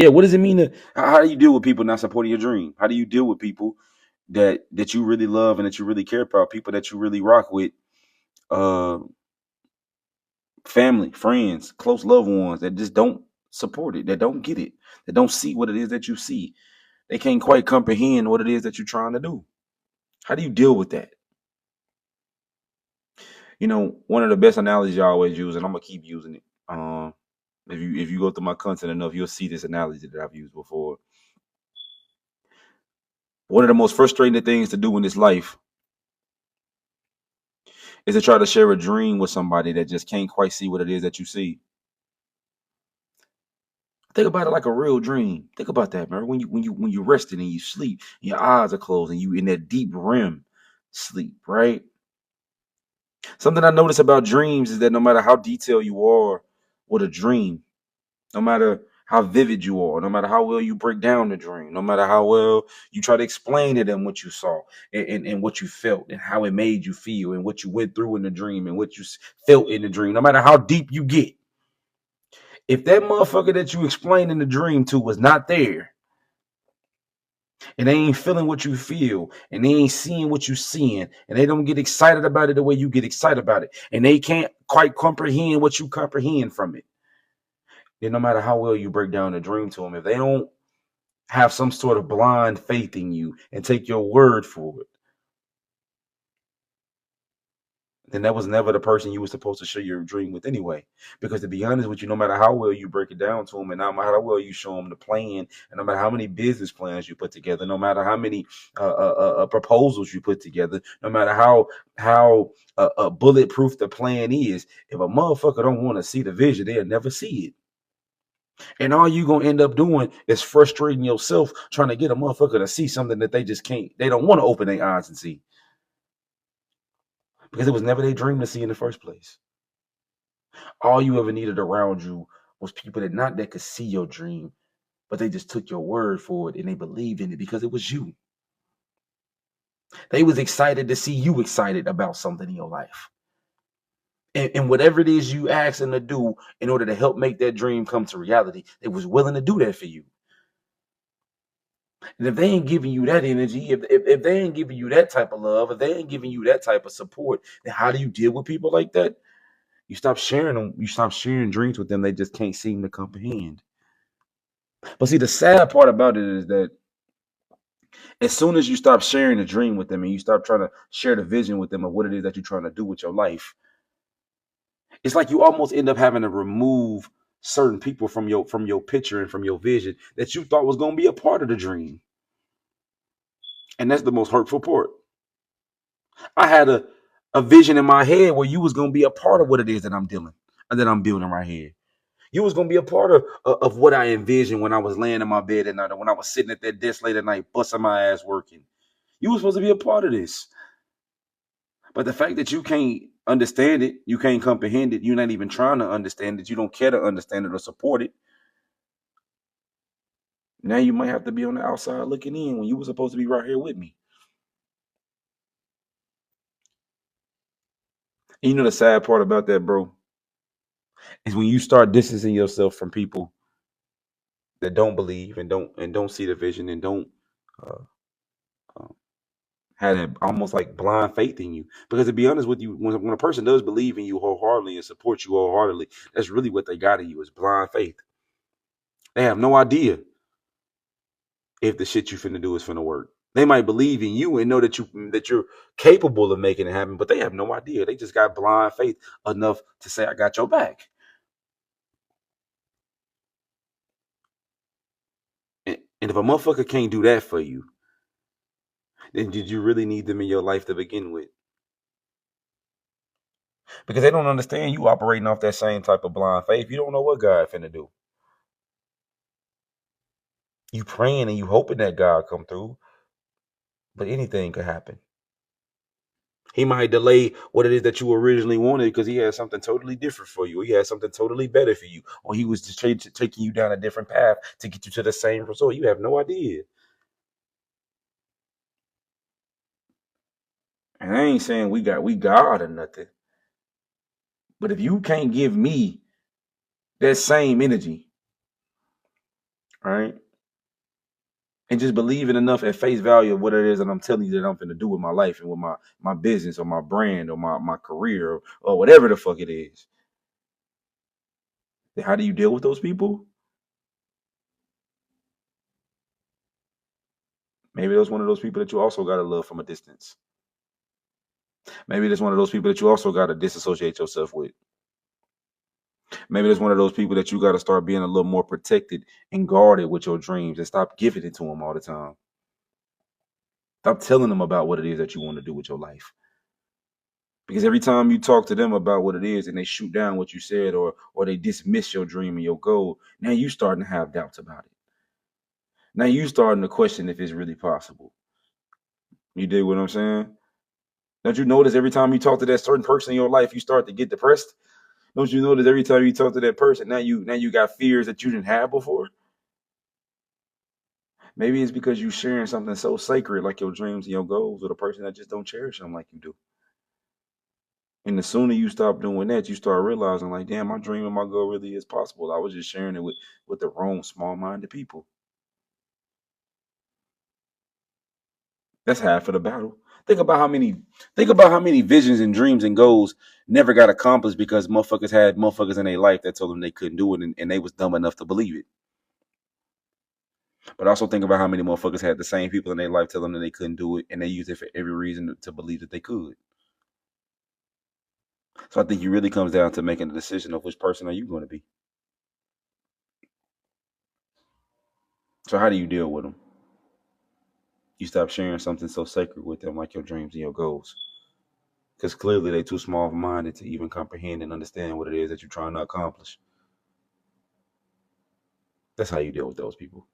Yeah, what does it mean to how do you deal with people not supporting your dream? How do you deal with people that you really love and that you really care about, people that you really rock with, uh family, friends, close loved ones that just don't support it, that don't get it, that don't see what it is that you see. They can't quite comprehend what it is that you're trying to do. How do you deal with that? One of the best analogies I always use, and I'm gonna keep using it. If you go through my content enough, you'll see this analogy that I've used before. One of the most frustrating things to do in this life is to try to share a dream with somebody that just can't quite see what it is that you see. Think about it like a real dream. Think about that, man. When you're resting and you sleep, and your eyes are closed, and you in that deep REM sleep, right? Something I notice about dreams is that no matter how detailed you are with a dream, no matter how vivid you are, no matter how well you break down the dream, no matter how well you try to explain to them what you saw and what you felt and how it made you feel and what you went through in the dream and what you felt in the dream, no matter how deep you get, if that motherfucker that you explained in the dream to was not there and they ain't feeling what you feel and they ain't seeing what you seeing and they don't get excited about it the way you get excited about it and they can't quite comprehend what you comprehend from it, then no matter how well you break down the dream to them, if they don't have some sort of blind faith in you and take your word for it, then that was never the person you were supposed to share your dream with anyway. Because to be honest with you, no matter how well you break it down to them, and no matter how well you show them the plan, and no matter how many business plans you put together, no matter how many proposals you put together, no matter how bulletproof the plan is, if a motherfucker don't want to see the vision, they'll never see it. And all you gonna end up doing is frustrating yourself trying to get a motherfucker to see something that they just can't. They don't want to open their eyes and see because it was never their dream to see in the first place. All you ever needed around you was people that could see your dream, but they just took your word for it and they believed in it because it was you. They was excited to see you excited about something in your life. And whatever it is you asked them to do in order to help make that dream come to reality, they was willing to do that for you. And if they ain't giving you that energy, if they ain't giving you that type of love, if they ain't giving you that type of support, then how do you deal with people like that? You stop sharing them. You stop sharing dreams with them. They just can't seem to comprehend. But see, the sad part about it is that as soon as you stop sharing a dream with them and you stop trying to share the vision with them of what it is that you're trying to do with your life, it's like you almost end up having to remove certain people from your picture and from your vision that you thought was going to be a part of the dream. And that's the most hurtful part. I had a vision in my head where you was gonna be a part of what it is that I'm doing and that I'm building right here. You was gonna be a part of what I envisioned when I was laying in my bed at night or when I was sitting at that desk late at night busting my ass working. You was supposed to be a part of this. But the fact that you can't understand it, you can't comprehend it, you're not even trying to understand it, you don't care to understand it or support it. Now you might have to be on the outside looking in when you were supposed to be right here with me. And you know the sad part about that, bro, is when you start distancing yourself from people that don't believe and don't see the vision and don't uh, uh, have that almost like blind faith in you. Because to be honest with you, when a person does believe in you wholeheartedly and support you wholeheartedly, that's really what they got in you is blind faith. They have no idea if the shit you finna do is finna work. They might believe in you and know that you're capable of making it happen, but they have no idea. They just got blind faith enough to say, "I got your back." And if a motherfucker can't do that for you, then did you really need them in your life to begin with? Because they don't understand you operating off that same type of blind faith. You don't know what God finna do. You praying and you hoping that God come through, but anything could happen. He might delay what it is that you originally wanted because he had something totally different for you. He had something totally better for you, or he was just taking you down a different path to get you to the same result. You have no idea. And I ain't saying we God or nothing, but if you can't give me that same energy right? And just believing enough at face value of what it is that I'm telling you that I'm going to do with my life and with my business or my brand or my career or whatever the fuck it is. Then how do you deal with those people? Maybe there's one of those people that you also got to love from a distance. Maybe there's one of those people that you also got to disassociate yourself with. Maybe there's one of those people that you got to start being a little more protected and guarded with your dreams and stop giving it to them all the time. Stop telling them about what it is that you want to do with your life. Because every time you talk to them about what it is and they shoot down what you said or they dismiss your dream and your goal, now you starting to have doubts about it. Now you starting to question if it's really possible. You dig what I'm saying? Don't you notice every time you talk to that certain person in your life, you start to get depressed? Don't you notice every time you talk to that person, now you got fears that you didn't have before? Maybe it's because you sharing something so sacred like your dreams and your goals with a person that just don't cherish them like you do. And the sooner you stop doing that, you start realizing, like, damn, my dream and my goal really is possible. I was just sharing it with the wrong small-minded people. That's half of the battle. Think about how many visions and dreams and goals never got accomplished because motherfuckers had motherfuckers in their life that told them they couldn't do it and they was dumb enough to believe it. But also think about how many motherfuckers had the same people in their life tell them that they couldn't do it and they used it for every reason to believe that they could. So I think it really comes down to making a decision of which person are you going to be. So how do you deal with them? You stop sharing something so sacred with them like your dreams and your goals. Because clearly they're too small-minded to even comprehend and understand what it is that you're trying to accomplish. That's how you deal with those people.